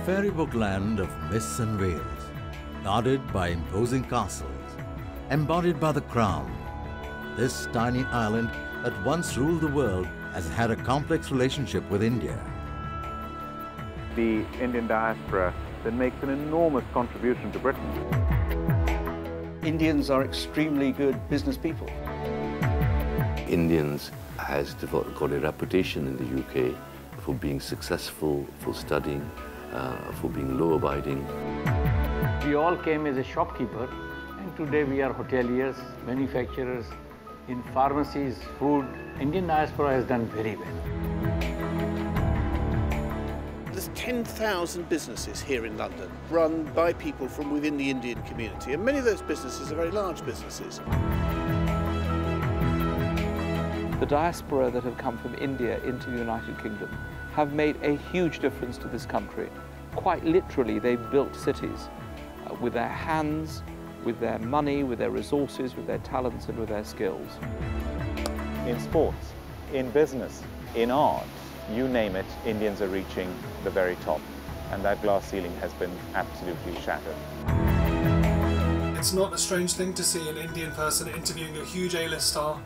fairy book land of myths and veils, guarded by imposing castles, embodied by the crown, this tiny island that once ruled the world has had a complex relationship with India. The Indian diaspora that makes an enormous contribution to Britain. Indians are extremely good business people. Indians has got a reputation in the UK for being successful, for studying, for being law-abiding. We all came as a shopkeeper, and today we are hoteliers, manufacturers, in pharmacies, food. Indian diaspora has done very well. There's 10,000 businesses here in London run by people from within the Indian community, and many of those businesses are very large businesses. The diaspora that have come from India into the United Kingdom have made a huge difference to this country. Quite literally, they've built cities with their hands, with their money, with their resources, with their talents and with their skills. In sports, in business, in art, you name it, Indians are reaching the very top. And that glass ceiling has been absolutely shattered. It's not a strange thing to see an Indian person interviewing a huge A-list star,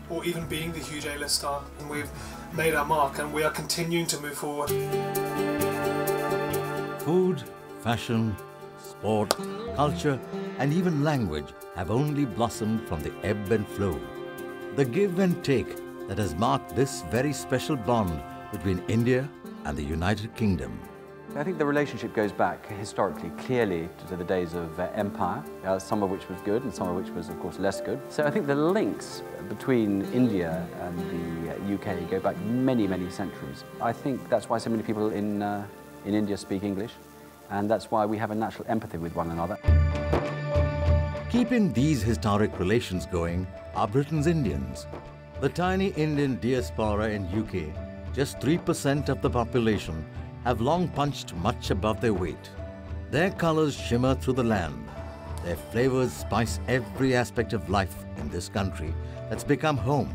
or even being the huge A-list star, and we've made our mark and we are continuing to move forward. Food, fashion, sport, culture, and even language have only blossomed from the ebb and flow. The give and take that has marked this very special bond between India and the United Kingdom. I think the relationship goes back historically, clearly, to the days of empire, some of which was good and some of which was, of course, less good. So I think the links between India and the UK go back many, many centuries. I think that's why so many people in India speak English, and that's why we have a natural empathy with one another. Keeping these historic relations going are Britain's Indians. The tiny Indian diaspora in UK, just 3% of the population, have long punched much above their weight. Their colors shimmer through the land. Their flavors spice every aspect of life in this country that's become home.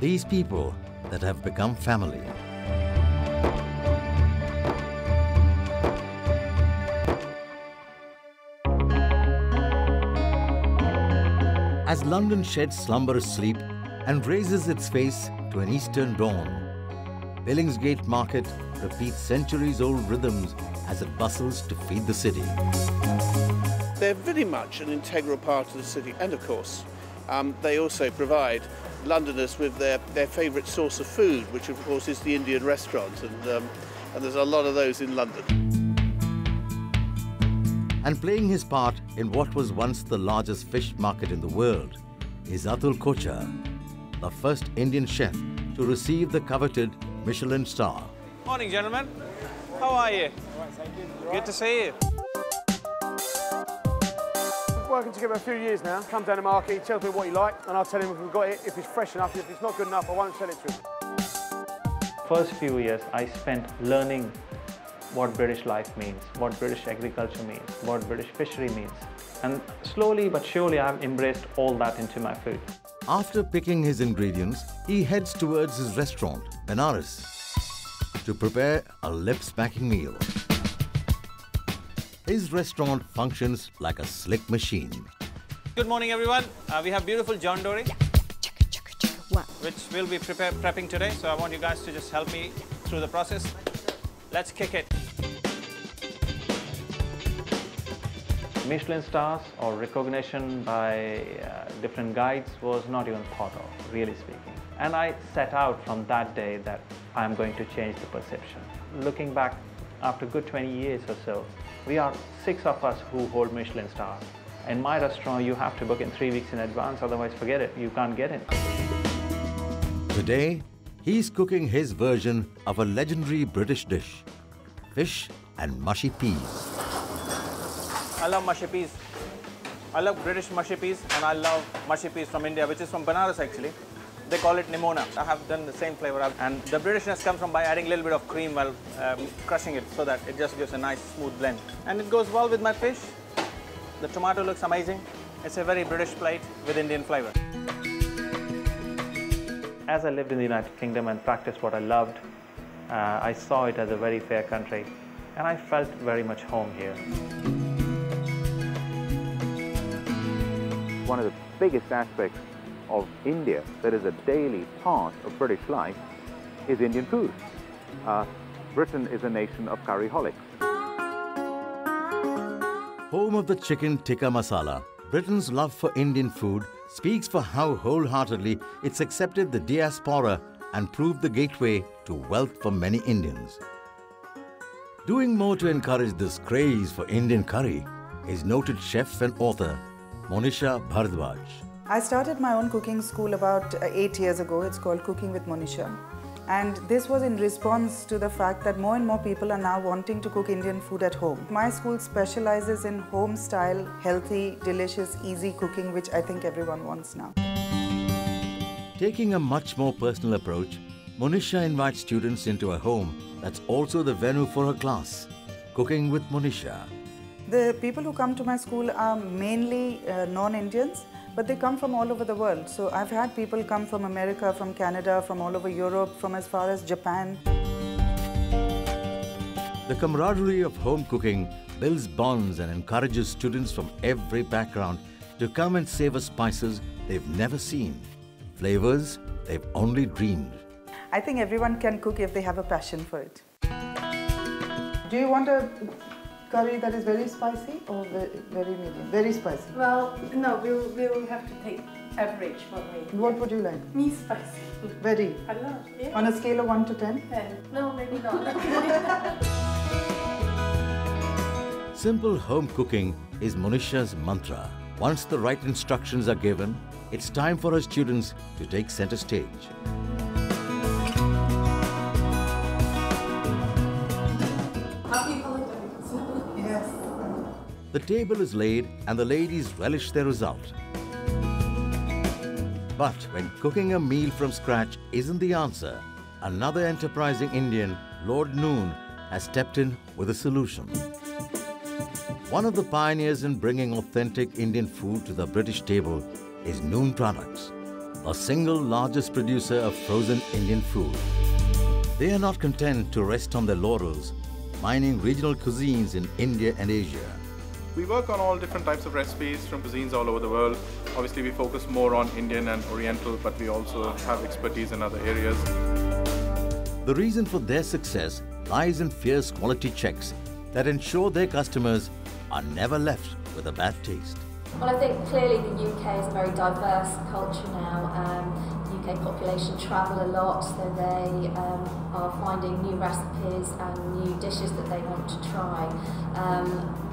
These people that have become family. As London sheds slumberous sleep and raises its face to an eastern dawn, Billingsgate Market repeats centuries-old rhythms as it bustles to feed the city. They're very much an integral part of the city, and of course, they also provide Londoners with their favourite source of food, which of course is the Indian restaurant, and there's a lot of those in London. And playing his part in what was once the largest fish market in the world is Atul Kochhar, the first Indian chef to receive the coveted Michelin star. Morning, gentlemen. How are you? Good to see you. We've been working together a few years now. Come down the market, he tells me what he likes, and I'll tell him if we've got it, if it's fresh enough. If it's not good enough, I won't sell it to him. First few years, I spent learning what British life means, what British agriculture means, what British fishery means. And slowly but surely, I've embraced all that into my food. After picking his ingredients, he heads towards his restaurant, Benares, to prepare a lip-smacking meal. His restaurant functions like a slick machine. Good morning, everyone. We have beautiful John Dory, which we'll be prepping today. So I want you guys to just help me through the process. Let's kick it. Michelin stars or recognition by different guides was not even thought of, really speaking. And I set out from that day that I'm going to change the perception. Looking back, after a good 20 years or so, we are 6 of us who hold Michelin stars. In my restaurant, you have to book in 3 weeks in advance, otherwise forget it, you can't get in. Today, he's cooking his version of a legendary British dish, fish and mushy peas. I love mushy peas. I love British mushy peas, and I love mushy peas from India, which is from Benares actually. They call it Nimona. I have done the same flavor, and the Britishness comes from by adding a little bit of cream while crushing it, so that it just gives a nice smooth blend. And it goes well with my fish. The tomato looks amazing. It's a very British plate with Indian flavor. As I lived in the United Kingdom and practiced what I loved, I saw it as a very fair country. and I felt very much home here. One of the biggest aspects of India that is a daily part of British life is Indian food. Britain is a nation of curryholics. Home of the chicken tikka masala, Britain's love for Indian food speaks for how wholeheartedly it's accepted the diaspora and proved the gateway to wealth for many Indians. Doing more to encourage this craze for Indian curry is noted chef and author Monisha Bhardwaj. I started my own cooking school about 8 years ago. It's called Cooking with Monisha. And this was in response to the fact that more and more people are now wanting to cook Indian food at home. My school specializes in home-style, healthy, delicious, easy cooking, which I think everyone wants now. Taking a much more personal approach, Monisha invites students into a home that's also the venue for her class, Cooking with Monisha. The people who come to my school are mainly non-Indians, but they come from all over the world. So I've had people come from America, from Canada, from all over Europe, from as far as Japan. The camaraderie of home cooking builds bonds and encourages students from every background to come and savor spices they've never seen, flavors they've only dreamed. I think everyone can cook if they have a passion for it. Do you want a curry that is very spicy or very medium? Very spicy? Well, no, we'll have to take average for me. What would you like? Me spicy. Very? I love, yeah. On a scale of 1 to 10? 10. No, maybe not. Simple home cooking is Monisha's mantra. Once the right instructions are given, it's time for her students to take center stage. The table is laid and the ladies relish their result. But when cooking a meal from scratch isn't the answer, another enterprising Indian, Lord Noon, has stepped in with a solution. One of the pioneers in bringing authentic Indian food to the British table is Noon Products, the single largest producer of frozen Indian food. They are not content to rest on their laurels, mining regional cuisines in India and Asia. We work on all different types of recipes from cuisines all over the world. Obviously, we focus more on Indian and Oriental, but we also have expertise in other areas. The reason for their success lies in fierce quality checks that ensure their customers are never left with a bad taste. Well, I think clearly the UK is a very diverse culture now. The UK population travel a lot, so they are finding new recipes and new dishes that they want to try.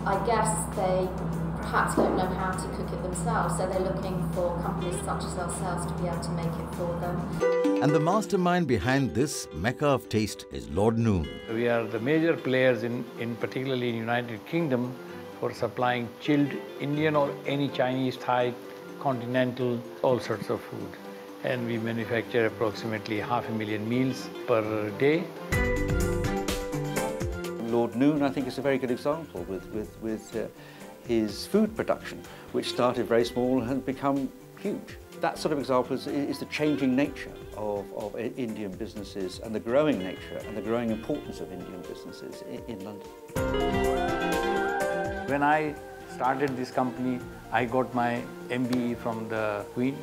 I guess they perhaps don't know how to cook it themselves, so they're looking for companies such as ourselves to be able to make it for them. And the mastermind behind this mecca of taste is Lord Noon. We are the major players in particularly in United Kingdom for supplying chilled Indian or any Chinese, Thai, continental, all sorts of food. And we manufacture approximately 500,000 meals per day. Lord Noon, I think, is a very good example with his food production, which started very small and has become huge. That sort of example is the changing nature of Indian businesses and the growing nature and the growing importance of Indian businesses in London. When I started this company, I got my MBE from the Queen.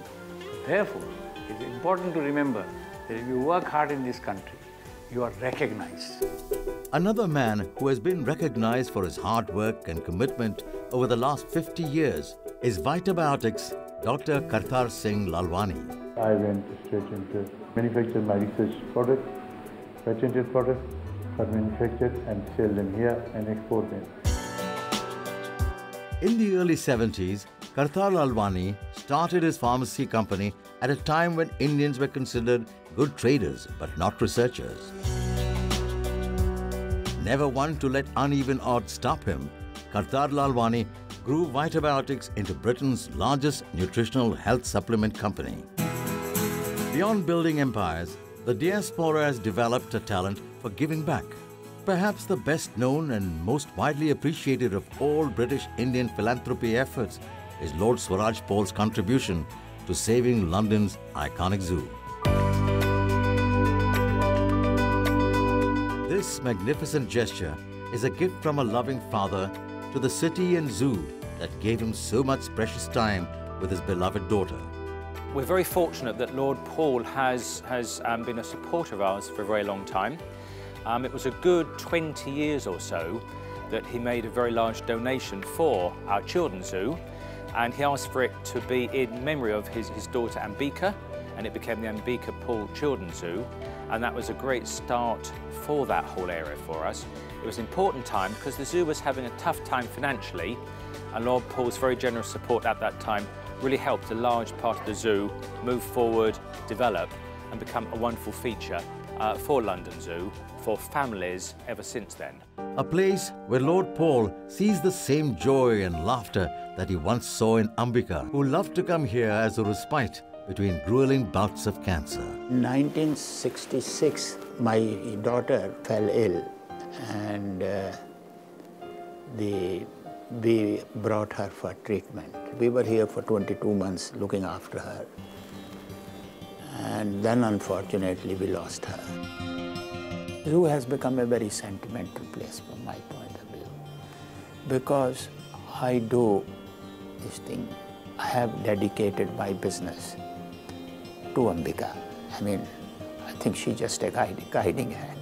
Therefore, it's important to remember that if you work hard in this country, you are recognized. Another man who has been recognized for his hard work and commitment over the last 50 years is Vitabiotics' Dr. Kartar Singh Lalwani. I went straight into manufacture my research products, patented products, are manufactured and sell them here and export them. In the early 70s, Kartar Lalwani started his pharmacy company at a time when Indians were considered good traders but not researchers. Never one to let uneven odds stop him, Kartar Lalwani grew Vitabiotics into Britain's largest nutritional health supplement company. Beyond building empires, the diaspora has developed a talent for giving back. Perhaps the best known and most widely appreciated of all British Indian philanthropy efforts is Lord Swaraj Paul's contribution to saving London's iconic zoo. This magnificent gesture is a gift from a loving father to the city and zoo that gave him so much precious time with his beloved daughter. We're very fortunate that Lord Paul has been a supporter of ours for a very long time. It was a good 20 years or so that he made a very large donation for our children's zoo, and he asked for it to be in memory of his daughter Ambika, and it became the Ambika Paul Children's Zoo, and that was a great start for that whole area for us. It was an important time because the zoo was having a tough time financially, and Lord Paul's very generous support at that time really helped a large part of the zoo move forward, develop, and become a wonderful feature for London Zoo, for families ever since then. A place where Lord Paul sees the same joy and laughter that he once saw in Ambika, who loved to come here as a respite between grueling bouts of cancer. In 1966, my daughter fell ill, and we brought her for treatment. We were here for 22 months looking after her, and then unfortunately we lost her. The zoo has become a very sentimental place from my point of view, because I do this thing. I have dedicated my business to Ambika. I mean, I think she's just a guiding hand.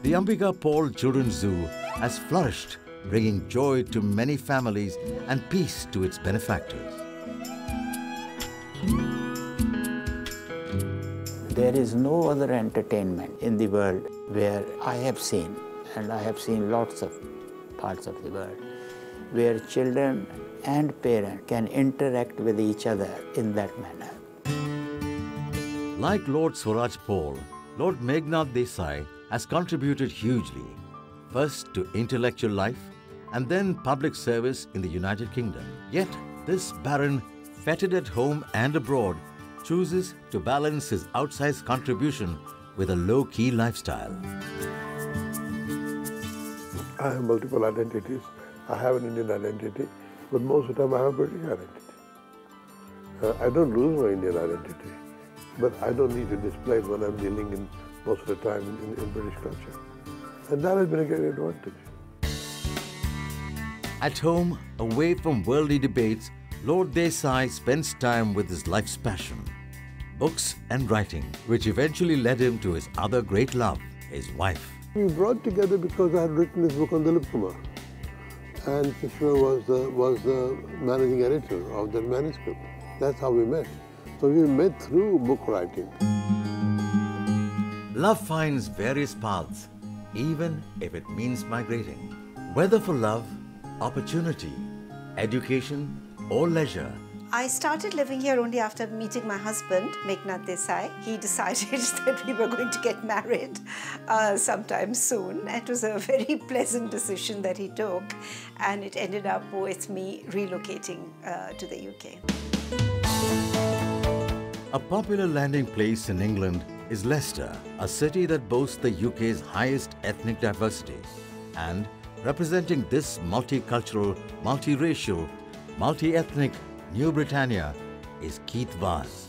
The Ambika Paul Children's Zoo has flourished, bringing joy to many families and peace to its benefactors. There is no other entertainment in the world where I have seen, and I have seen lots of parts of the world, where children and parents can interact with each other in that manner. Like Lord Swaraj Paul, Lord Meghnad Desai has contributed hugely, first to intellectual life and then public service in the United Kingdom. Yet this baron, feted at home and abroad, chooses to balance his outsized contribution with a low-key lifestyle. I have multiple identities. I have an Indian identity, but most of the time I have a British identity. I don't lose my Indian identity, but I don't need to display it when I'm dealing in most of the time in British culture. And that has been a great advantage. At home, away from worldly debates, Lord Desai spends time with his life's passion, books and writing, which eventually led him to his other great love, his wife. We brought together because I had written this book on Dilip Kumar, and Kishore was the managing editor of that manuscript. That's how we met. So we met through book writing. Love finds various paths, even if it means migrating. Whether for love, opportunity, education, or leisure. I started living here only after meeting my husband, Meghnad Desai. He decided that we were going to get married sometime soon. It was a very pleasant decision that he took, and it ended up with me relocating to the UK. A popular landing place in England is Leicester, a city that boasts the UK's highest ethnic diversity. And representing this multicultural, multiracial, multi-ethnic New Britannia is Keith Vaz.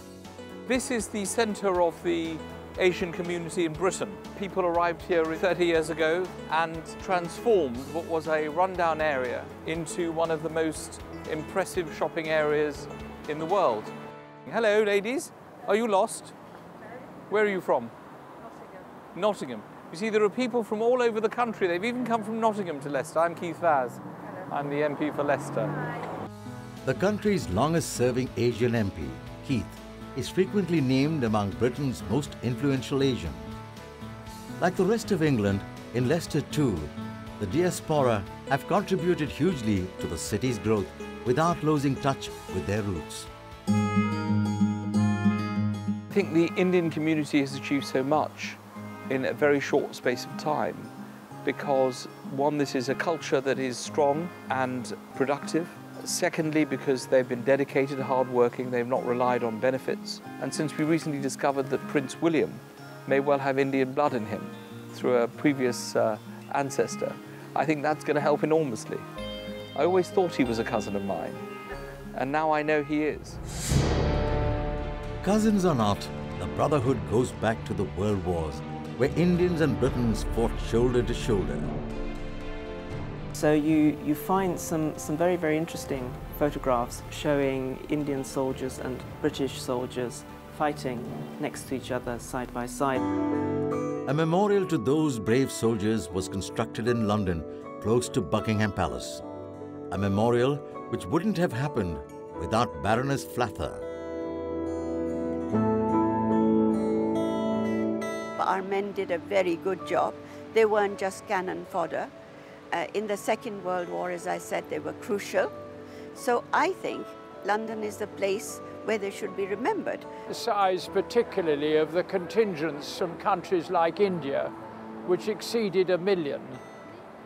This is the centre of the Asian community in Britain. People arrived here 30 years ago and transformed what was a rundown area into one of the most impressive shopping areas in the world. Hello, ladies. Are you lost? Where are you from? Nottingham. Nottingham. You see, there are people from all over the country. They've even come from Nottingham to Leicester. I'm Keith Vaz. I'm the MP for Leicester. The country's longest-serving Asian MP, Keith, is frequently named among Britain's most influential Asians. Like the rest of England, in Leicester too, the diaspora have contributed hugely to the city's growth without losing touch with their roots. I think the Indian community has achieved so much in a very short space of time because, one, this is a culture that is strong and productive. Secondly, because they've been dedicated, hard-working, they've not relied on benefits. And since we recently discovered that Prince William may well have Indian blood in him through a previous ancestor, I think that's going to help enormously. I always thought he was a cousin of mine, and now I know he is. Cousins or not, the brotherhood goes back to the world wars, where Indians and Britons fought shoulder to shoulder. So you find some very, very interesting photographs showing Indian soldiers and British soldiers fighting next to each other, side by side. A memorial to those brave soldiers was constructed in London, close to Buckingham Palace. A memorial which wouldn't have happened without Baroness Flather. Our men did a very good job. They weren't just cannon fodder. In the Second World War, as I said, they were crucial. So I think London is the place where they should be remembered. The size particularly of the contingents from countries like India, which exceeded 1 million,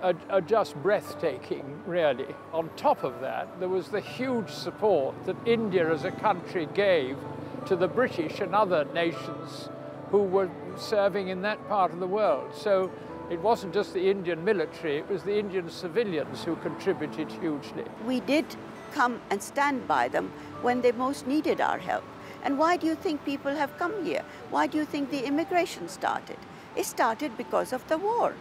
are just breathtaking, really. On top of that, there was the huge support that India as a country gave to the British and other nations who were serving in that part of the world. So it wasn't just the Indian military, it was the Indian civilians who contributed hugely. We did come and stand by them when they most needed our help. And why do you think people have come here? Why do you think the immigration started? It started because of the war.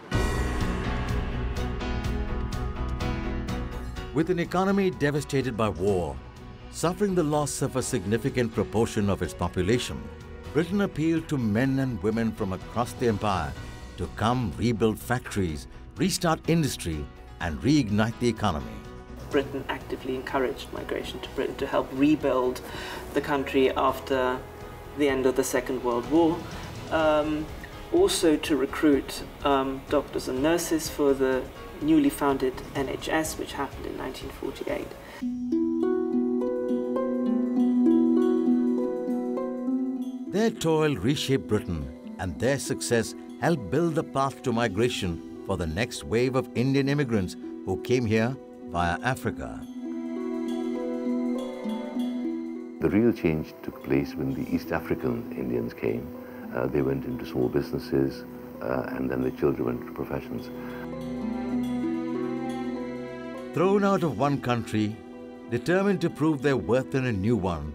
With an economy devastated by war, suffering the loss of a significant proportion of its population, Britain appealed to men and women from across the empire to come rebuild factories, restart industry, and reignite the economy. Britain actively encouraged migration to Britain to help rebuild the country after the end of the Second World War. Also to recruit doctors and nurses for the newly founded NHS, which happened in 1948. Their toil reshaped Britain, and their success helped build the path to migration for the next wave of Indian immigrants who came here via Africa. The real change took place when the East African Indians came. They went into small businesses, and then the children went into professions. Thrown out of one country, determined to prove their worth in a new one,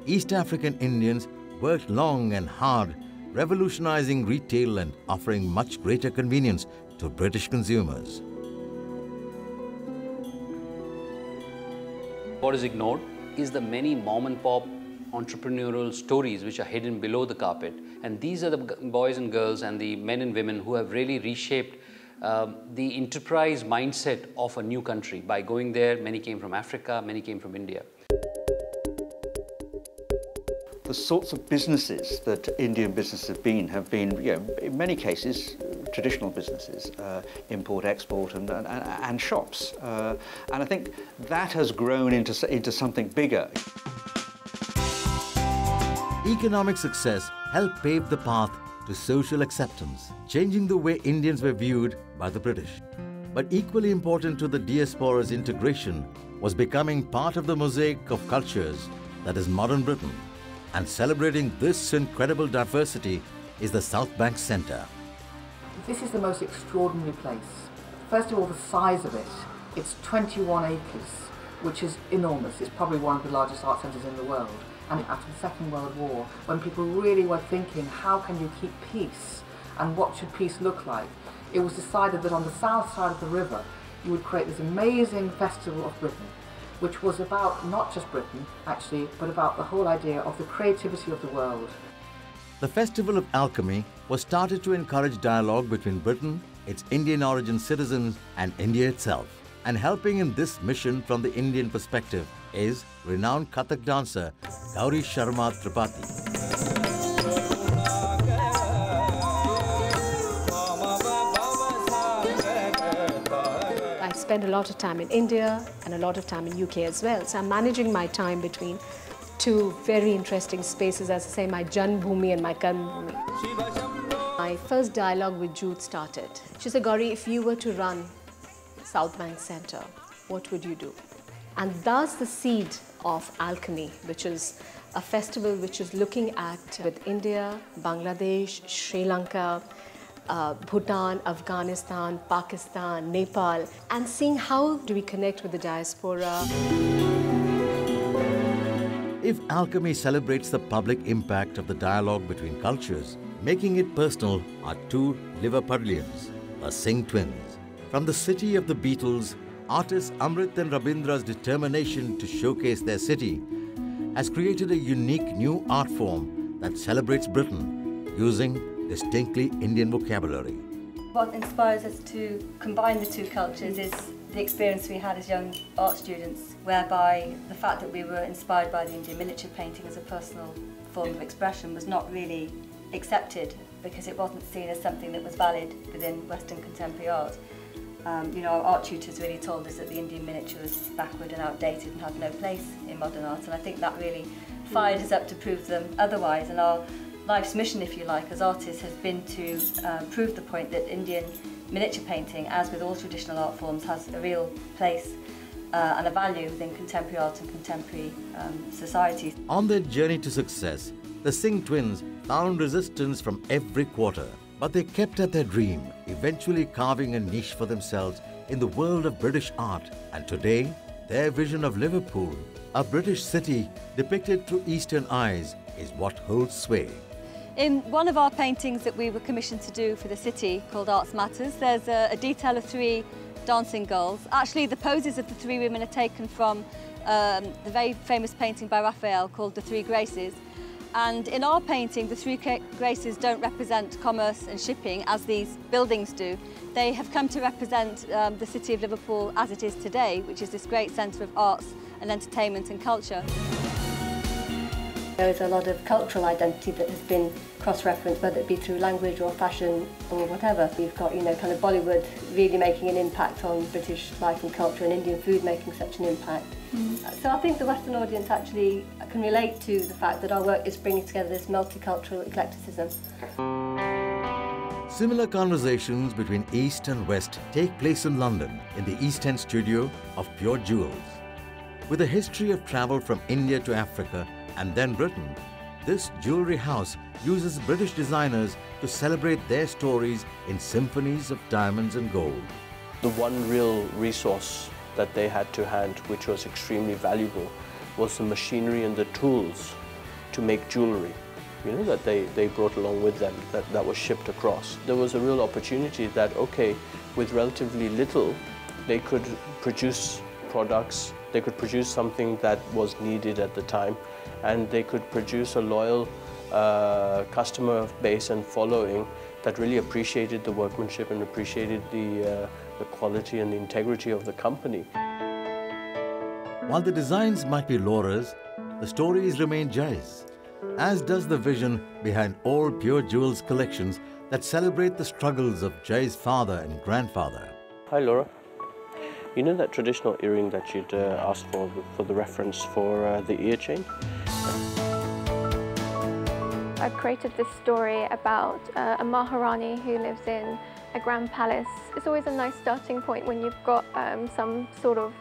East African Indians worked long and hard, revolutionizing retail and offering much greater convenience to British consumers. What is ignored is the many mom-and-pop entrepreneurial stories which are hidden below the carpet. And these are the boys and girls and the men and women who have really reshaped the enterprise mindset of a new country. By going there, many came from Africa, many came from India. The sorts of businesses that Indian businesses have been, in many cases, traditional businesses, import, export, and shops. And I think that has grown into something bigger. Economic success helped pave the path to social acceptance, changing the way Indians were viewed by the British. But equally important to the diaspora's integration was becoming part of the mosaic of cultures that is modern Britain. And celebrating this incredible diversity is the South Bank Centre. This is the most extraordinary place. First of all, the size of it. It's 21 acres, which is enormous. It's probably one of the largest art centres in the world. And after the Second World War, when people really were thinking, how can you keep peace? And what should peace look like? It was decided that on the south side of the river, you would create this amazing Festival of Britain, which was about not just Britain, actually, but about the whole idea of the creativity of the world. The Festival of Alchemy was started to encourage dialogue between Britain, its Indian origin citizens, and India itself. And helping in this mission from the Indian perspective is renowned Kathak dancer Gauri Sharma Tripathi. I spend a lot of time in India and a lot of time in UK as well. So I'm managing my time between two very interesting spaces, as I say, my Janbhumi and my Karmbhumi. My first dialogue with Judith started. She said, Gauri, if you were to run South Bank Centre, what would you do? And thus the seed of Alchemy, which is a festival which is looking at with India, Bangladesh, Sri Lanka, Bhutan, Afghanistan, Pakistan, Nepal, and seeing how do we connect with the diaspora. If alchemy celebrates the public impact of the dialogue between cultures, Making it personal are two Liverpudlians, the Singh twins. From the city of the Beatles, artists Amrit and Rabindra's determination to showcase their city has created a unique new art form that celebrates Britain using distinctly Indian vocabulary. What inspires us to combine the two cultures is the experience we had as young art students, whereby the fact that we were inspired by the Indian miniature painting as a personal form of expression was not really accepted because it wasn't seen as something that was valid within Western contemporary art. You know, our art tutors really told us that the Indian miniature was backward and outdated and had no place in modern art, and I think that really fired us up to prove them otherwise. And our life's mission, if you like, as artists has been to prove the point that Indian miniature painting, as with all traditional art forms, has a real place and a value within contemporary art and contemporary societies. On their journey to success, the Singh twins found resistance from every quarter, but they kept at their dream, eventually carving a niche for themselves in the world of British art. And today, their vision of Liverpool, a British city depicted through Eastern eyes, is what holds sway. In one of our paintings that we were commissioned to do for the city, called Arts Matters, there's a detail of 3 dancing girls. Actually, the poses of the 3 women are taken from the very famous painting by Raphael called The 3 Graces. And in our painting, the 3 Graces don't represent commerce and shipping as these buildings do. They have come to represent the city of Liverpool as it is today, which is this great centre of arts and entertainment and culture. There is a lot of cultural identity that has been cross-referenced, whether it be through language or fashion or whatever. We've got, you know, kind of Bollywood really making an impact on British life and culture, and Indian food making such an impact. So I think the Western audience actually can relate to the fact that our work is bringing together this multicultural eclecticism. Similar conversations between East and West take place in London in the East End studio of Pure Jewels. With a history of travel from India to Africa and then Britain, this jewellery house uses British designers to celebrate their stories in symphonies of diamonds and gold. The one real resource that they had to hand, which was extremely valuable, was the machinery and the tools to make jewellery, you know, that they brought along with them, that was shipped across. There was a real opportunity that, okay, with relatively little, they could produce products, they could produce something that was needed at the time, and they could produce a loyal customer base and following that really appreciated the workmanship and appreciated the quality and the integrity of the company. While the designs might be Laura's, the stories remain Jai's, as does the vision behind all Pure Jewels collections that celebrate the struggles of Jai's father and grandfather. Hi Laura. You know that traditional earring that you'd asked for the reference for the ear chain? I've created this story about a Maharani who lives in a grand palace. It's always a nice starting point when you've got some sort of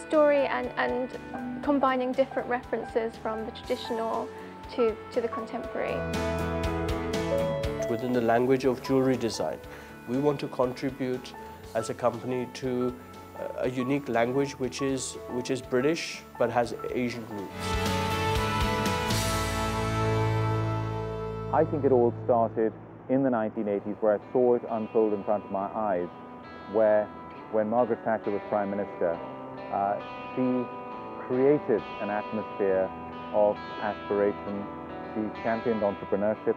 story and combining different references from the traditional to the contemporary. Within the language of jewellery design, we want to contribute as a company to a unique language which is British but has Asian roots. I think it all started in the 1980s, where I saw it unfold in front of my eyes, where when Margaret Thatcher was Prime Minister, she created an atmosphere of aspiration. She championed entrepreneurship.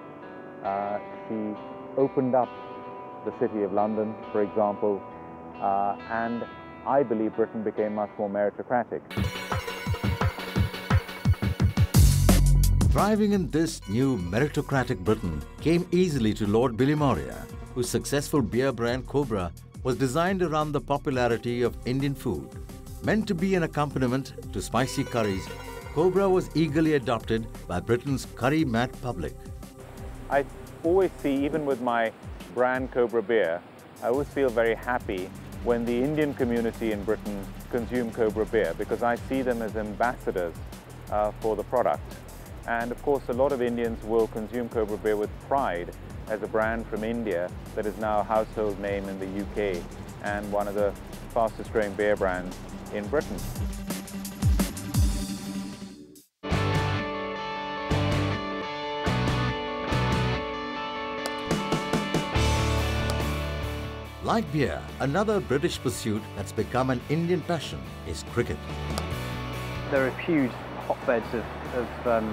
She opened up the City of London, for example, and I believe Britain became much more meritocratic. Thriving in this new meritocratic Britain came easily to Lord Bilimoria, whose successful beer brand Cobra was designed around the popularity of Indian food. Meant to be an accompaniment to spicy curries, Cobra was eagerly adopted by Britain's curry-mad public. I always see, even with my brand Cobra beer, I always feel very happy when the Indian community in Britain consume Cobra beer, because I see them as ambassadors for the product. And of course, a lot of Indians will consume Cobra beer with pride as a brand from India that is now a household name in the UK and one of the fastest growing beer brands in Britain. Like beer, another British pursuit that's become an Indian passion is cricket. There are huge hotbeds of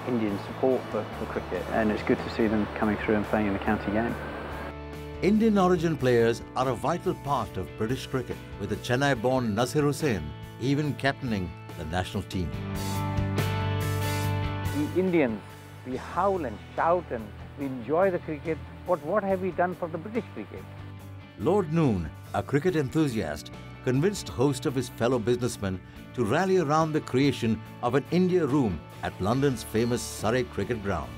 Indian support for cricket, and it's good to see them coming through and playing in the county game. Indian origin players are a vital part of British cricket, with the Chennai-born Nazir Hussain even captaining the national team. We Indians, we howl and shout and we enjoy the cricket, but what have we done for the British cricket? Lord Noon, a cricket enthusiast, convinced host of his fellow businessmen to rally around the creation of an India Room at London's famous Surrey cricket ground.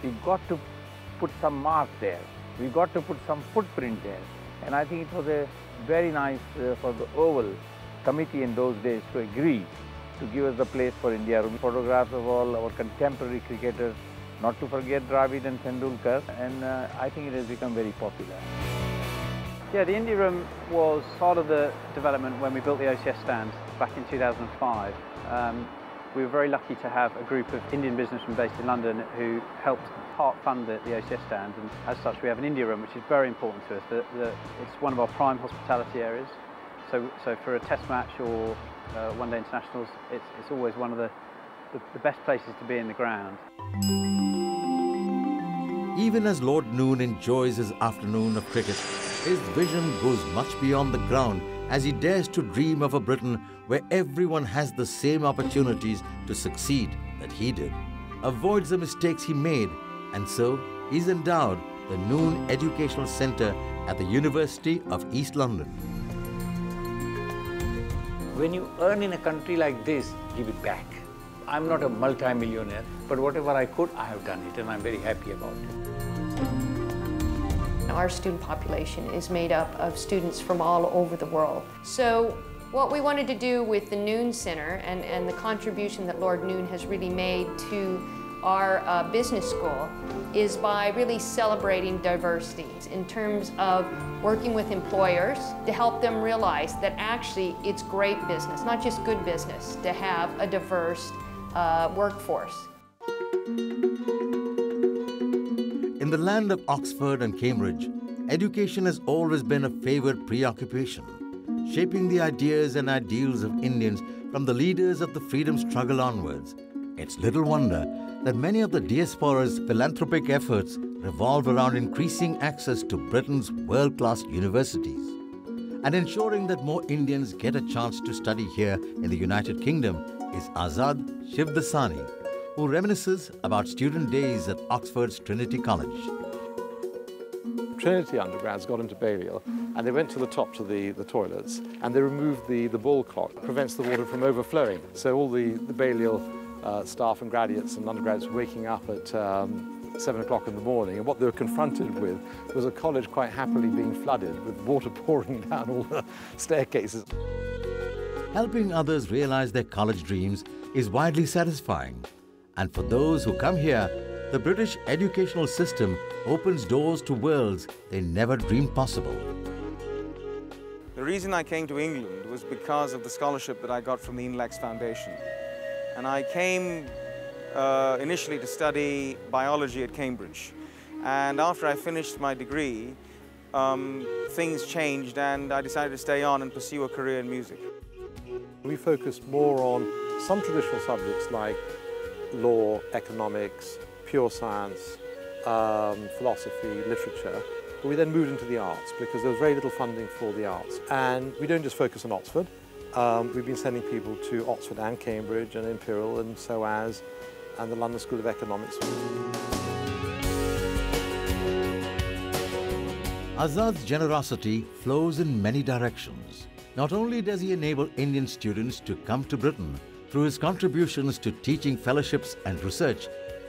We've got to put some mark there. We've got to put some footprint there. And I think it was a very nice for the Oval Committee in those days to agree to give us the place for India Room. Photographs of all our contemporary cricketers, not to forget Dravid and Tendulkar, and I think it has become very popular. Yeah, the India Room was part of the development when we built the OCS stand back in 2005. We were very lucky to have a group of Indian businessmen based in London who helped part fund the OCS stand, and as such we have an India Room, which is very important to us. It's one of our prime hospitality areas, so for a test match or one-day internationals, it's always one of the best places to be in the ground. Even as Lord Noon enjoys his afternoon of cricket, his vision goes much beyond the ground as he dares to dream of a Britain where everyone has the same opportunities to succeed that he did, avoids the mistakes he made, and so he's endowed the Noon Educational Centre at the University of East London. When you earn in a country like this, give it back. I'm not a multi-millionaire, but whatever I could, I have done it, and I'm very happy about it. Our student population is made up of students from all over the world. So what we wanted to do with the Noon Center and the contribution that Lord Noon has really made to our business school is by really celebrating diversity in terms of working with employers to help them realize that actually it's great business, not just good business, to have a diverse workforce. In the land of Oxford and Cambridge, education has always been a favoured preoccupation, shaping the ideas and ideals of Indians from the leaders of the freedom struggle onwards. It's little wonder that many of the diaspora's philanthropic efforts revolve around increasing access to Britain's world-class universities and ensuring that more Indians get a chance to study here in the United Kingdom is Azad Shivdasani, who reminisces about student days at Oxford's Trinity College. Trinity undergrads got into Balliol and they went to the top to the toilets and they removed the ball clock. It prevents the water from overflowing. So all the Balliol staff and graduates and undergrads waking up at 7 o'clock in the morning, and what they were confronted with was a college quite happily being flooded with water pouring down all the staircases. Helping others realize their college dreams is widely satisfying. And for those who come here, the British educational system opens doors to worlds they never dreamed possible. The reason I came to England was because of the scholarship that I got from the Inlex Foundation. And I came initially to study biology at Cambridge. And after I finished my degree, things changed and I decided to stay on and pursue a career in music. We focused more on some traditional subjects like law, economics, pure science, philosophy, literature, but we then moved into the arts because there was very little funding for the arts. And we don't just focus on Oxford. We've been sending people to Oxford and Cambridge and Imperial and SOAS and the London School of Economics. Azad's generosity flows in many directions. Not only does he enable Indian students to come to Britain, through his contributions to teaching fellowships and research,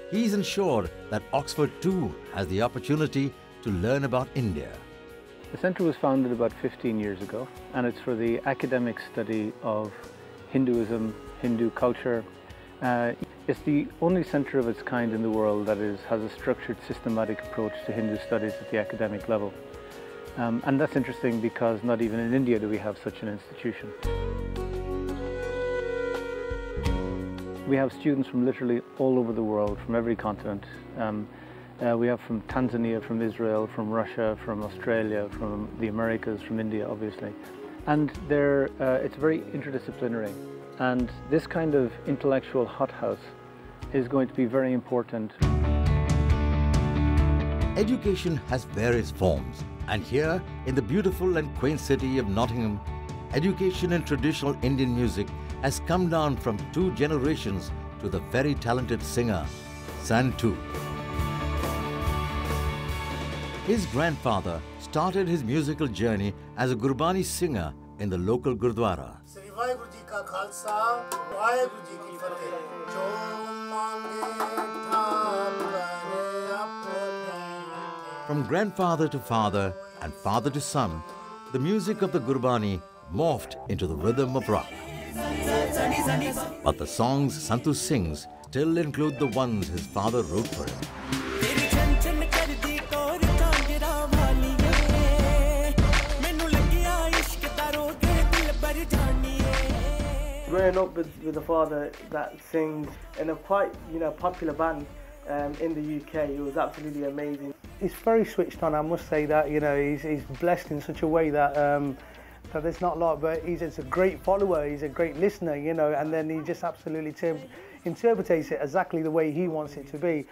he's ensured that Oxford too has the opportunity to learn about India. The centre was founded about 15 years ago, and it's for the academic study of Hinduism, Hindu culture. It's the only centre of its kind in the world that has a structured, systematic approach to Hindu studies at the academic level. And that's interesting because not even in India do we have such an institution. We have students from literally all over the world, from every continent. We have from Tanzania, from Israel, from Russia, from Australia, from the Americas, from India, obviously. And it's very interdisciplinary. And this kind of intellectual hothouse is going to be very important. Education has various forms, and here in the beautiful and quaint city of Nottingham, education in traditional Indian music has come down from 2 generations to the very talented singer, Santu. His grandfather started his musical journey as a Gurbani singer in the local Gurdwara. From grandfather to father and father to son, the music of the Gurbani morphed into the rhythm of rock. But the songs Santu sings still include the ones his father wrote for him. Growing up with a father that sings in a quite popular band in the UK, it was absolutely amazing. He's very switched on, I must say that. He's blessed in such a way that that there's not a lot, but he's a great follower, he's a great listener, and then he just absolutely interpretates it exactly the way he wants it to be.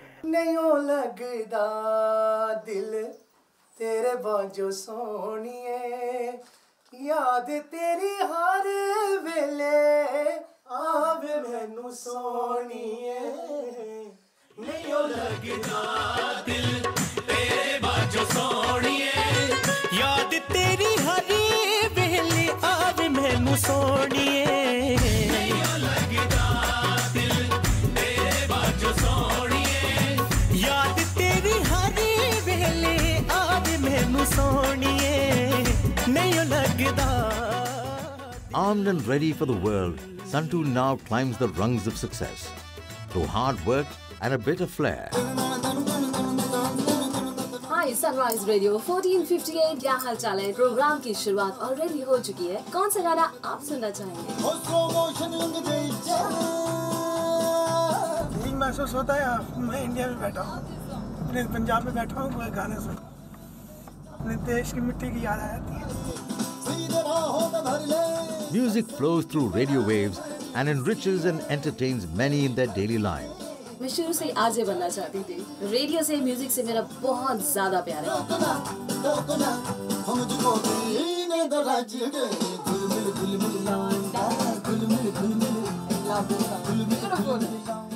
Armed and ready for the world, Santu now climbs the rungs of success through hard work and a bit of flair. Hi, Sunrise Radio 1458 क्या हाल चाल है? Programme की शुरुआत already हो चुकी है. कौन सा गाना आप सुनना चाहेंगे? महसूस होता है मैं इंडिया में बैठा हूँ, अपने पंजाब में बैठा हूँ, कोई गाने सुन, अपने देश की मिट्टी की याद आती है. Music flows through radio waves and enriches and entertains many in their daily lives. मैं शुरू से आरजे बनना चाहती थी. रेडियो से म्यूजिक से मेरा बहुत ज्यादा प्यार है.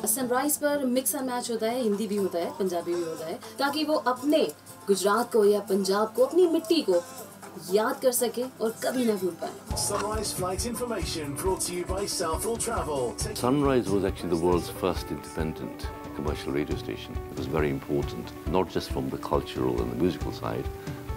सनराइज पर मिक्स एंड मैच होता है, हिंदी भी होता है, पंजाबी भी होता है, ताकि वो अपने गुजरात को या पंजाब को, अपनी मिट्टी को याद कर सके और कभी ना भूल पाए. Sunrise flight information brought to you by Southall Travel. Sunrise was actually the world's first independent commercial radio station. It was very important, not just from the cultural and the musical side,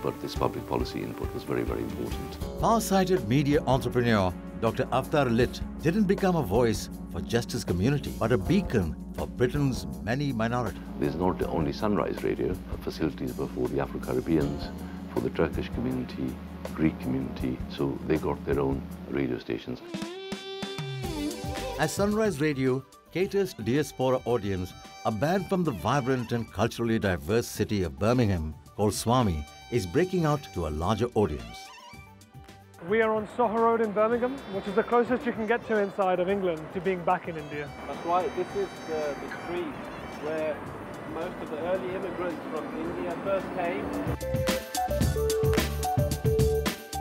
but this public policy input was very, very important. Far-sighted media entrepreneur Dr. Avtar Litt didn't become a voice for just his community, but a beacon for Britain's many minorities. There's not only Sunrise Radio, facilities were for the Afro-Caribbeans, for the Turkish community, Greek community, so they got their own radio stations. As Sunrise Radio caters to diaspora audience, a band from the vibrant and culturally diverse city of Birmingham called Swami is breaking out to a larger audience. We are on Soho Road in Birmingham, which is the closest you can get to inside of England to being back in India. That's right, this is the street where most of the early immigrants from India first came.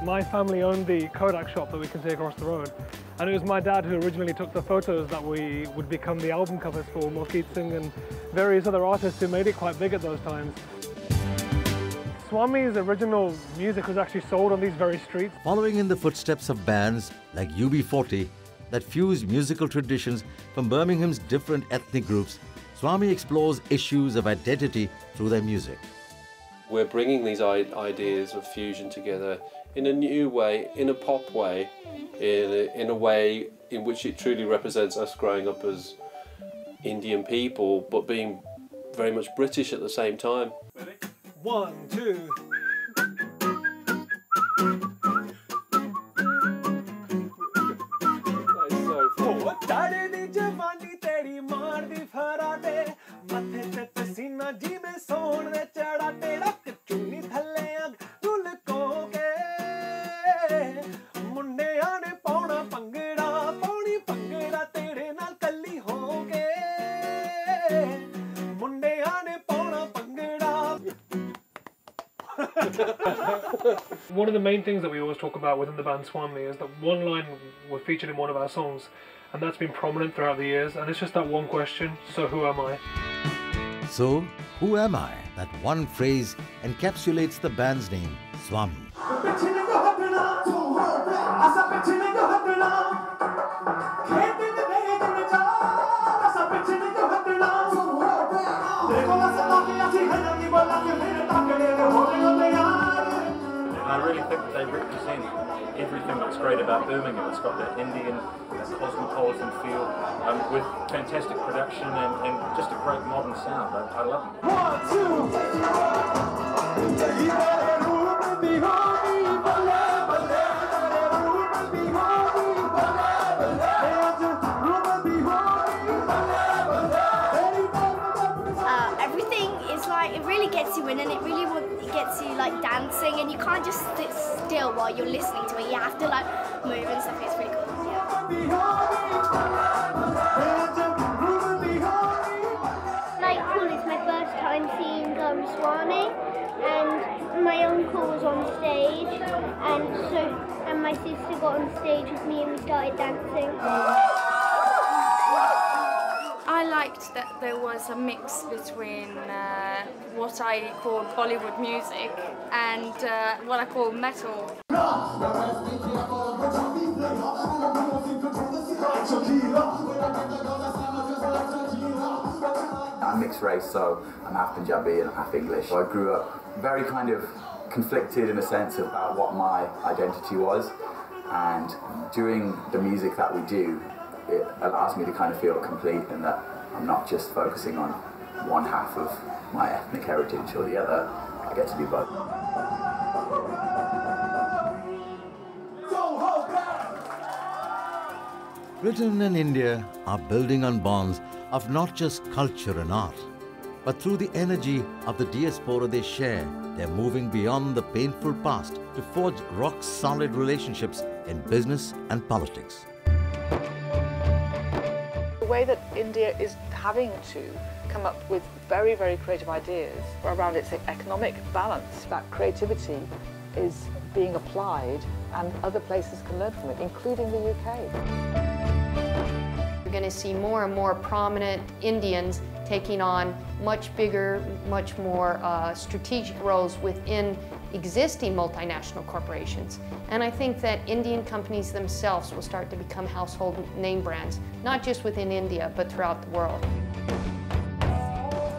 My family owned the Kodak shop that we can see across the road, and it was my dad who originally took the photos that we would become the album covers for Malkit Singh and various other artists who made it quite big at those times. Swami's original music was actually sold on these very streets. Following in the footsteps of bands like UB40 that fuse musical traditions from Birmingham's different ethnic groups, Swami explores issues of identity through their music. We're bringing these ideas of fusion together in a new way, in a pop way, in a way in which it truly represents us growing up as Indian people, but being very much British at the same time. 1, 2. One of the main things that we always talk about within the band Swami is that one line was featured in one of our songs, and that's been prominent throughout the years, and it's just that one question, so who am I? So, who am I? That one phrase encapsulates the band's name, Swami. I really think that they represent everything that's great about Birmingham. It's got that Indian, cosmopolitan feel, with fantastic production and just a great modern sound. I love it. 1, 2. Everything is like, it really gets you in, and it really gets you like dancing, and you can't just sit still while you're listening to it. You have to like move and stuff. It's pretty cool. Like cool, it's my first time seeing Swami, and my uncle was on stage, and my sister got on stage with me, and we started dancing. I liked that there was a mix between what I call Bollywood music and what I call metal. I'm mixed race, so I'm half Punjabi and half English. So I grew up very kind of conflicted in a sense about what my identity was, and doing the music that we do, it allows me to kind of feel complete, and that I'm not just focusing on one half of my ethnic heritage or the other. I get to be both. Britain and India are building on bonds of not just culture and art, but through the energy of the diaspora they share, they're moving beyond the painful past to forge rock-solid relationships in business and politics. The way that India is having to come up with very, very creative ideas around its economic balance, that creativity is being applied and other places can learn from it, including the UK. You're going to see more and more prominent Indians taking on much bigger, much more strategic roles within existing multinational corporations. And I think that Indian companies themselves will start to become household name brands, not just within India, but throughout the world.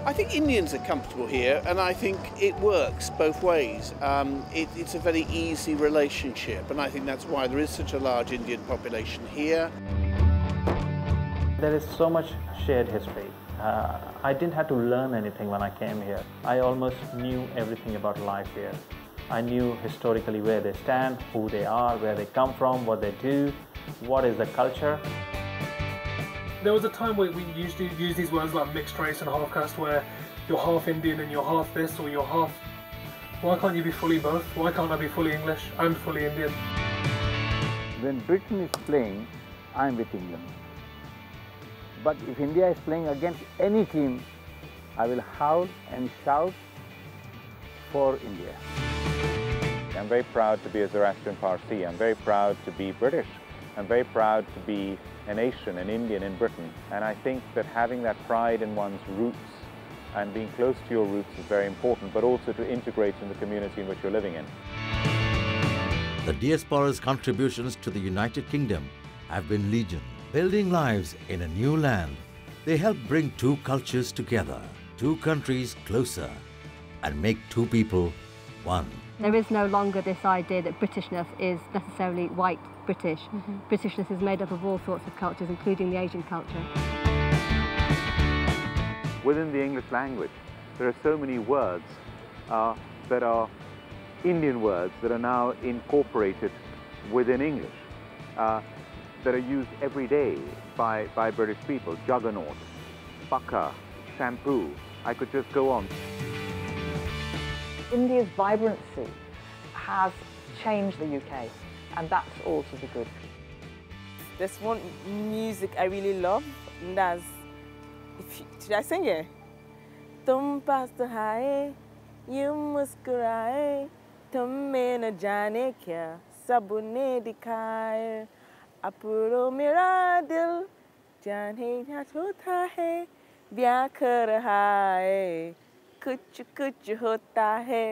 I think Indians are comfortable here, and I think it works both ways. It's a very easy relationship, and I think that's why there is such a large Indian population here. There is so much shared history. I didn't have to learn anything when I came here. I almost knew everything about life here. I knew historically where they stand, who they are, where they come from, what they do, what is the culture. There was a time where we used to use these words like mixed race and half caste, where you're half Indian and you're half this, or you're half... Why can't you be fully both? Why can't I be fully English and fully Indian? When Britain is playing, I'm with England. But if India is playing against any team, I will howl and shout for India. I'm very proud to be a Zoroastrian Parsi. I'm very proud to be British. I'm very proud to be an Asian, an Indian in Britain. And I think that having that pride in one's roots and being close to your roots is very important, but also to integrate in the community in which you're living in. The diaspora's contributions to the United Kingdom have been legion. Building lives in a new land, they help bring two cultures together, two countries closer, and make two people one. There is no longer this idea that Britishness is necessarily white British. Britishness is made up of all sorts of cultures, including the Asian culture. Within the English language, there are so many words that are Indian words that are now incorporated within English, that are used every day by British people. Juggernaut, bucker, shampoo, I could just go on. India's vibrancy has changed the UK, and that's all to the good. There's one music I really love, and that's, should I sing it? Tum paas to hai, यूं मुस्कुराए तुम्हें न जाने क्या सबने दिखाए अपूरो मेरा दिल जाने क्या होता है ब्याह कर रहा है कुछ कुछ होता है